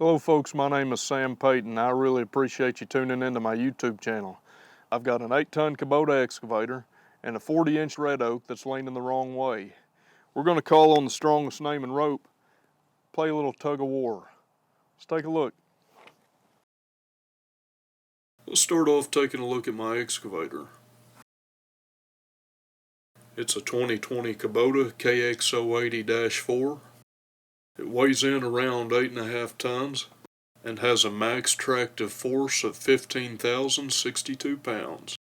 Hello folks, my name is Sam Payton. I really appreciate you tuning into my YouTube channel. I've got an 8-ton Kubota excavator and a 40-inch red oak that's leaning the wrong way. We're going to call on the strongest name in rope, play a little tug of war. Let's take a look. Let's start off taking a look at my excavator. It's a 2020 Kubota KX080-4. It weighs in around 8.5 tons and has a max tractive force of 15,062 pounds.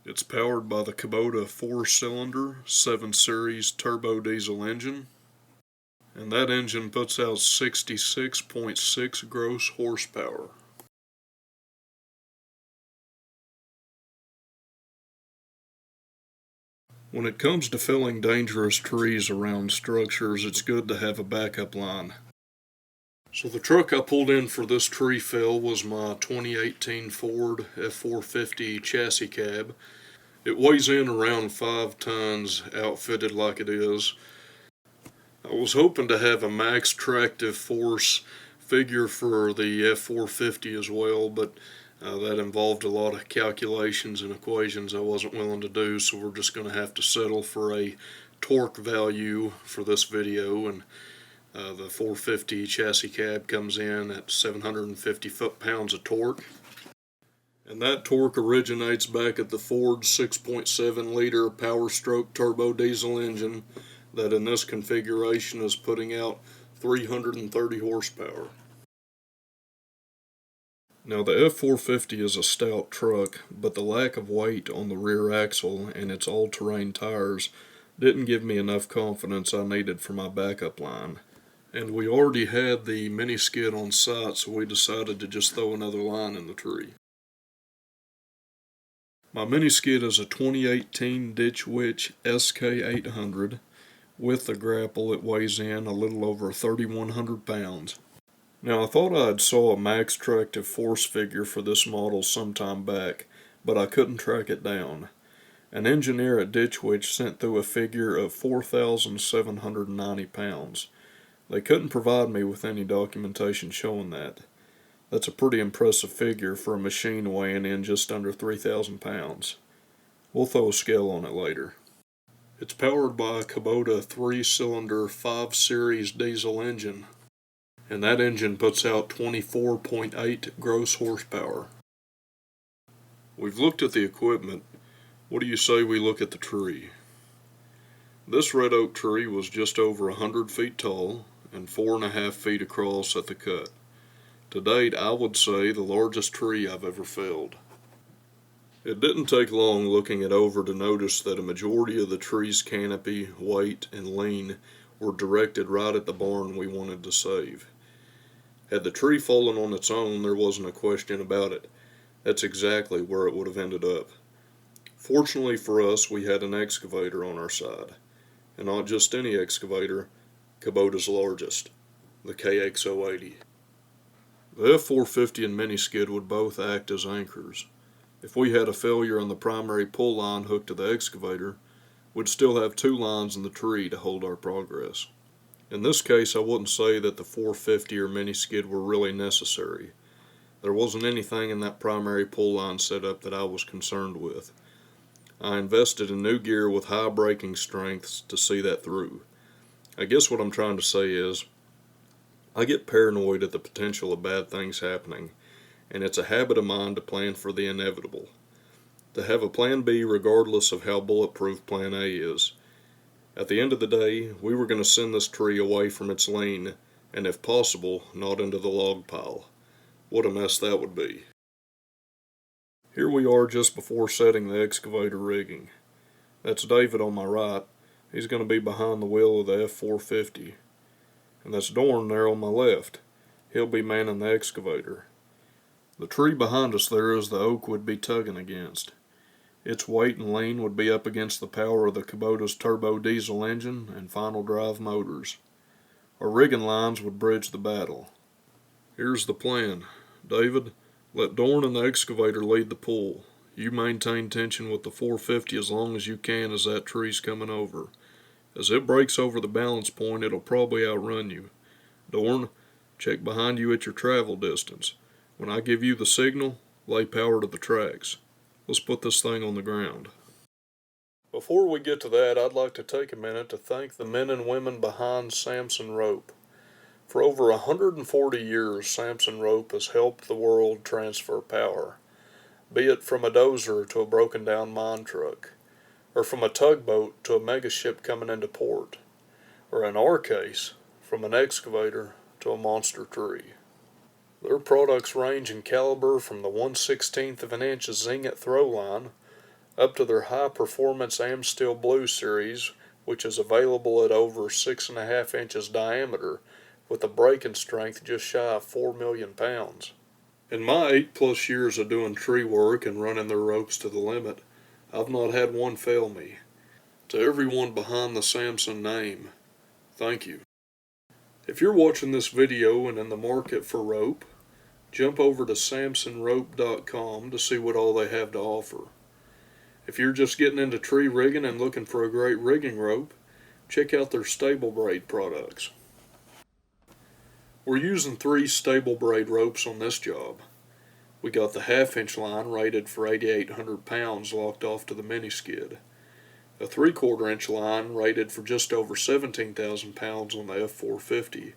It's powered by the Kubota 4-cylinder 7 Series turbo diesel engine, and that engine puts out 66.6 gross horsepower. When it comes to felling dangerous trees around structures, it's good to have a backup line. So the truck I pulled in for this tree fell was my 2018 Ford F450 chassis cab. It weighs in around 5 tons, outfitted like it is. I was hoping to have a max tractive force figure for the F450 as well, but that involved a lot of calculations and equations I wasn't willing to do, so we're just going to have to settle for a torque value for this video. And the 450 chassis cab comes in at 750 foot-pounds of torque. And that torque originates back at the Ford 6.7 liter Power Stroke turbo diesel engine that in this configuration is putting out 330 horsepower. Now the F450 is a stout truck, but the lack of weight on the rear axle and its all-terrain tires didn't give me enough confidence I needed for my backup line. And we already had the mini skid on site, so we decided to just throw another line in the tree. My mini skid is a 2018 Ditch Witch SK800. With the grapple it weighs in a little over 3,100 pounds. Now I thought I had saw a max tractive force figure for this model sometime back, but I couldn't track it down. An engineer at Ditch Witch sent through a figure of 4,790 pounds. They couldn't provide me with any documentation showing that. That's a pretty impressive figure for a machine weighing in just under 3,000 pounds. We'll throw a scale on it later. It's powered by a Kubota 3-cylinder 5 Series diesel engine, and that engine puts out 24.8 gross horsepower. We've looked at the equipment. What do you say we look at the tree? This red oak tree was just over 100 feet tall and 4.5 feet across at the cut. To date, I would say the largest tree I've ever felled. It didn't take long looking it over to notice that a majority of the tree's canopy, weight, and lean were directed right at the barn we wanted to save. Had the tree fallen on its own, there wasn't a question about it. That's exactly where it would have ended up. Fortunately for us, we had an excavator on our side. And not just any excavator, Kubota's largest, the KX080. The F450 and mini skid would both act as anchors. If we had a failure on the primary pull line hooked to the excavator, we'd still have 2 lines in the tree to hold our progress. In this case, I wouldn't say that the 450 or mini skid were really necessary. There wasn't anything in that primary pull line setup that I was concerned with. I invested in new gear with high braking strengths to see that through. I guess what I'm trying to say is, I get paranoid at the potential of bad things happening, and it's a habit of mine to plan for the inevitable. To have a plan B regardless of how bulletproof plan A is. At the end of the day, we were going to send this tree away from its lane, and if possible, not into the log pile. What a mess that would be. Here we are just before setting the excavator rigging. That's David on my right. He's going to be behind the wheel of the F450. And that's Dorn there on my left. He'll be manning the excavator. The tree behind us there is the oak we'd be tugging against. Its weight and lean would be up against the power of the Kubota's turbo diesel engine and final drive motors. Our rigging lines would bridge the battle. Here's the plan. David, let Dorn and the excavator lead the pull. You maintain tension with the 450 as long as you can as that tree's coming over. As it breaks over the balance point, it'll probably outrun you. Dorn, Check behind you at your travel distance. When I give you the signal, lay power to the tracks. Let's put this thing on the ground. Before we get to that, I'd like to take a minute to thank the men and women behind Samson Rope. For over 140 years, Samson Rope has helped the world transfer power, be it from a dozer to a broken down mine truck, or from a tugboat to a megaship coming into port, or in our case, from an excavator to a monster tree. Their products range in caliber from the 1/16 of an inch Zinget Throwline up to their high-performance Amsteel Blue series, which is available at over 6.5 inches diameter with a braking strength just shy of 4 million pounds. In my 8+ years of doing tree work and running their ropes to the limit, I've not had one fail me. To everyone behind the Samson name, thank you. If you're watching this video and in the market for rope, jump over to samsonrope.com to see what all they have to offer. If you're just getting into tree rigging and looking for a great rigging rope, check out their stable braid products. We're using 3 stable braid ropes on this job. We got the 1/2 inch line rated for 8,800 pounds locked off to the mini skid. A 3/4 inch line rated for just over 17,000 pounds on the F450.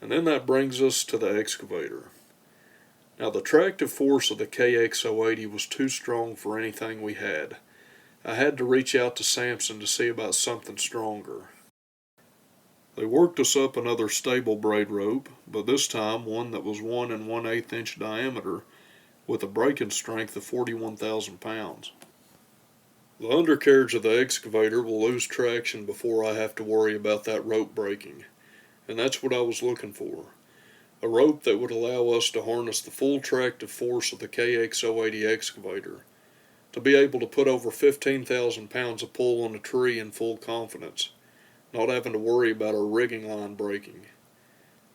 And then that brings us to the excavator. Now the tractive force of the KX080 was too strong for anything we had. I had to reach out to Samson to see about something stronger. They worked us up another stable braid rope, but this time one that was 1 1/8 inch diameter with a braking strength of 41,000 pounds. The undercarriage of the excavator will lose traction before I have to worry about that rope breaking, and that's what I was looking for. A rope that would allow us to harness the full tractive force of the KX080 excavator, to be able to put over 15,000 pounds of pull on a tree in full confidence, not having to worry about our rigging line breaking.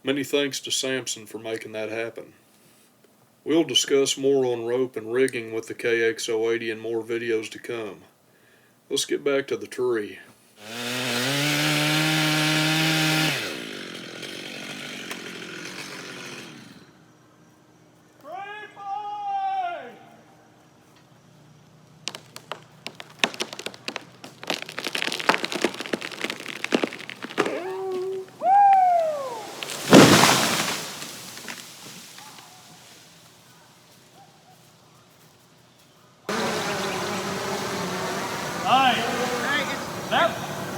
Many thanks to Samson for making that happen. We'll discuss more on rope and rigging with the KX080 in more videos to come. Let's get back to the tree.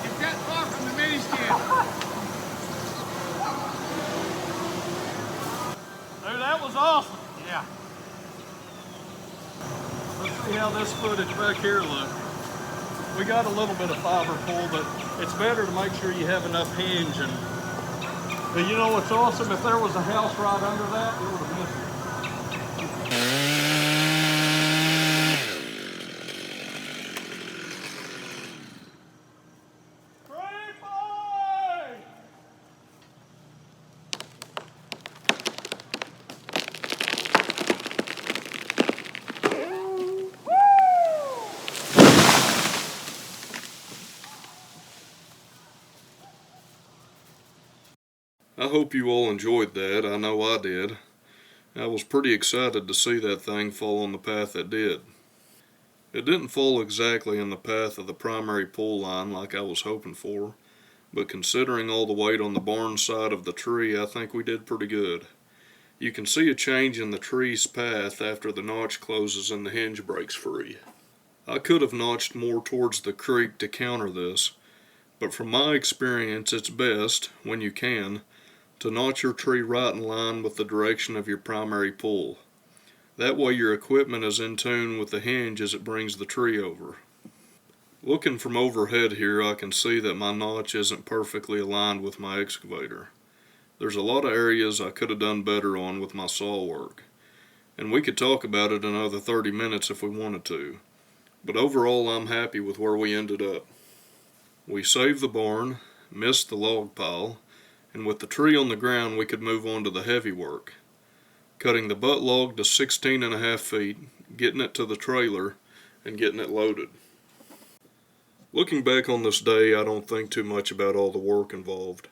It's that far from the mini skid. Dude, that was awesome. Yeah. Let's see how this footage back here looks. We got a little bit of fiber pull, but it's better to make sure you have enough hinge. But you know what's awesome? If there was a house right under that, it would have missed it. I hope you all enjoyed that. I know I did. I was pretty excited to see that thing fall on the path it did. It didn't fall exactly in the path of the primary pull line like I was hoping for, but considering all the weight on the barn side of the tree, I think we did pretty good. You can see a change in the tree's path after the notch closes and the hinge breaks free. I could have notched more towards the creek to counter this, but from my experience it's best, when you can, to notch your tree right in line with the direction of your primary pull. That way your equipment is in tune with the hinge as it brings the tree over. Looking from overhead here, I can see that my notch isn't perfectly aligned with my excavator. There's a lot of areas I could have done better on with my saw work, and we could talk about it another 30 minutes if we wanted to, but overall I'm happy with where we ended up. We saved the barn, missed the log pile, and with the tree on the ground we could move on to the heavy work. Cutting the butt log to 16.5 feet, getting it to the trailer, and getting it loaded. Looking back on this day, I don't think too much about all the work involved,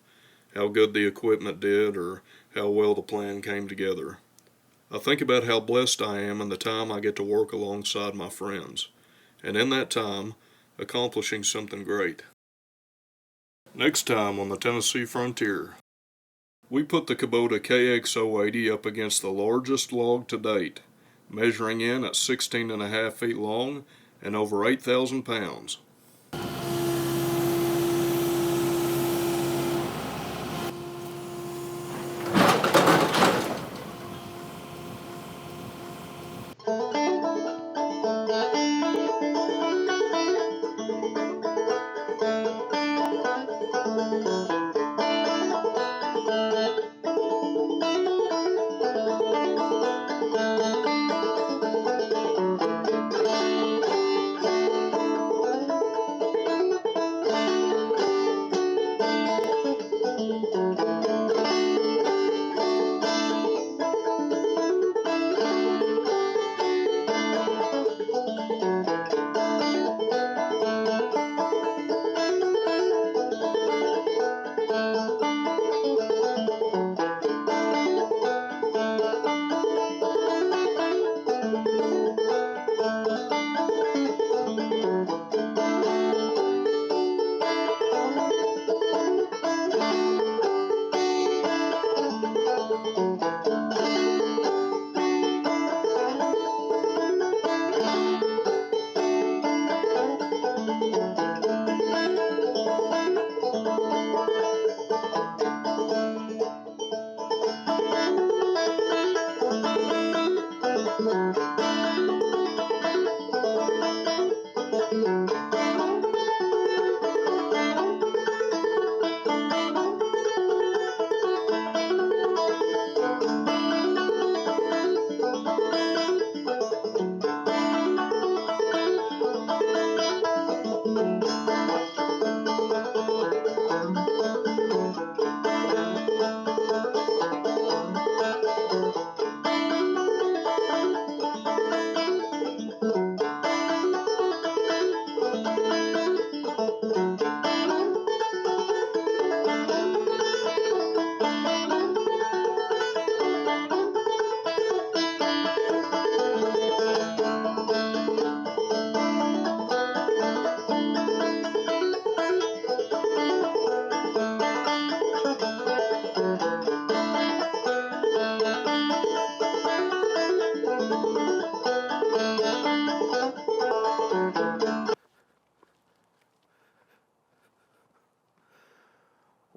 how good the equipment did, or how well the plan came together. I think about how blessed I am and the time I get to work alongside my friends, and in that time, accomplishing something great. Next time on the Tennessee Frontier, we put the Kubota KX080 up against the largest log to date, measuring in at 16.5 feet long and over 8,000 pounds.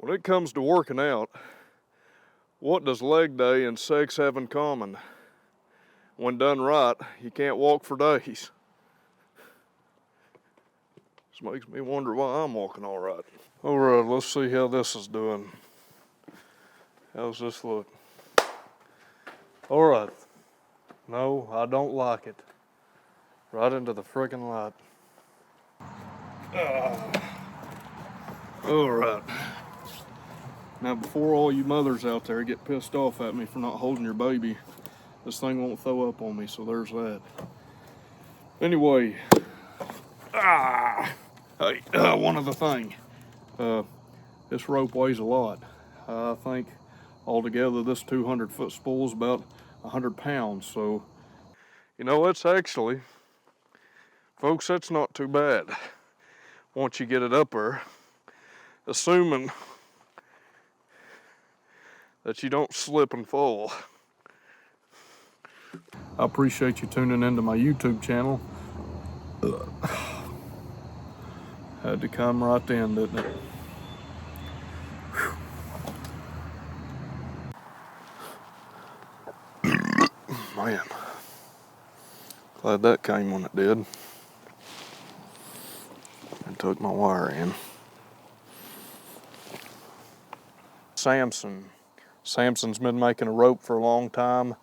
When it comes to working out, what does leg day and sex have in common? When done right, you can't walk for days. This makes me wonder why I'm walking all right. All right, let's see how this is doing. How's this look? All right. No, I don't like it. Right into the friggin' light. All right. Now, before all you mothers out there get pissed off at me for not holding your baby, this thing won't throw up on me, so there's that. Anyway, hey, one other thing. This rope weighs a lot. I think altogether this 200-foot spool is about 100 pounds, so, you know, it's actually, folks, that's not too bad once you get it up there, assuming that you don't slip and fall. I appreciate you tuning into my YouTube channel. Had to come right then, didn't it? Man, glad that came when it did. And took my wire in. Samson's been making a rope for a long time,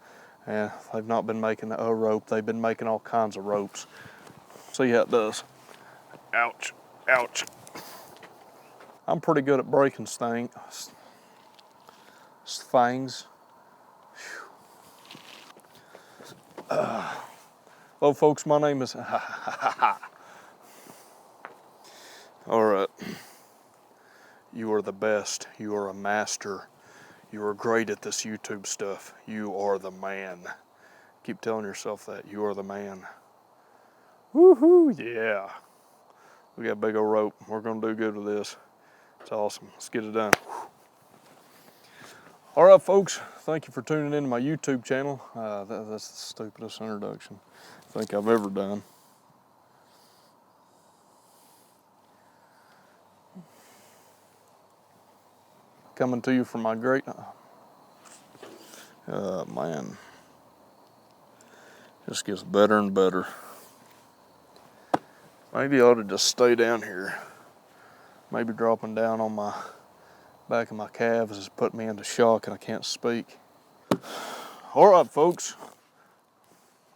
and they've not been making a rope, they've been making all kinds of ropes. See how it does. Ouch, ouch. I'm pretty good at breaking things. Hello folks, my name is all right. You are the best. You are a master. You are great at this YouTube stuff. You are the man. Keep telling yourself that. You are the man. Woohoo, yeah. We got a big old rope. We're gonna do good with this. It's awesome. Let's get it done. All right, folks. Thank you for tuning into my YouTube channel. That's the stupidest introduction I think I've ever done. Coming to you from my great... man. Just gets better and better. Maybe I ought to just stay down here. Maybe dropping down on my back of my calves is putting me into shock and I can't speak. All right, folks.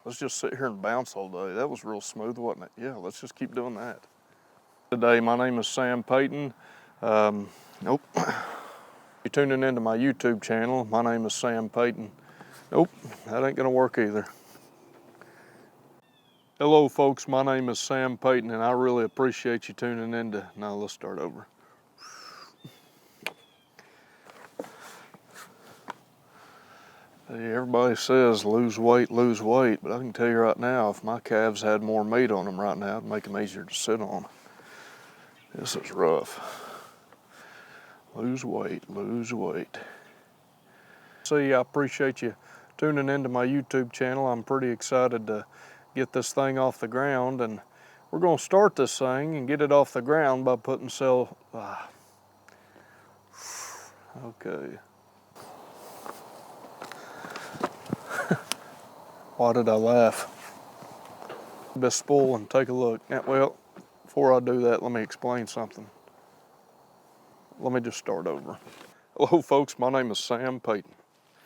Let's just sit here and bounce all day. That was real smooth, wasn't it? Yeah, let's just keep doing that. Today, my name is Sam Payton. Nope. You're tuning into my YouTube channel. My name is Sam Payton. Nope, that ain't gonna work either. Hello folks, my name is Sam Payton and I really appreciate you tuning in to... Now let's start over. Hey, everybody says lose weight, but I can tell you right now, if my calves had more meat on them right now, it'd make them easier to sit on. This is rough. Lose weight, lose weight. See, I appreciate you tuning into my YouTube channel. I'm pretty excited to get this thing off the ground, and we're going to start this thing and get it off the ground by putting okay. Why did I laugh? Best spool and take a look. Now, well, before I do that, let me explain something. Let me just start over. Hello folks, my name is Sam Payton.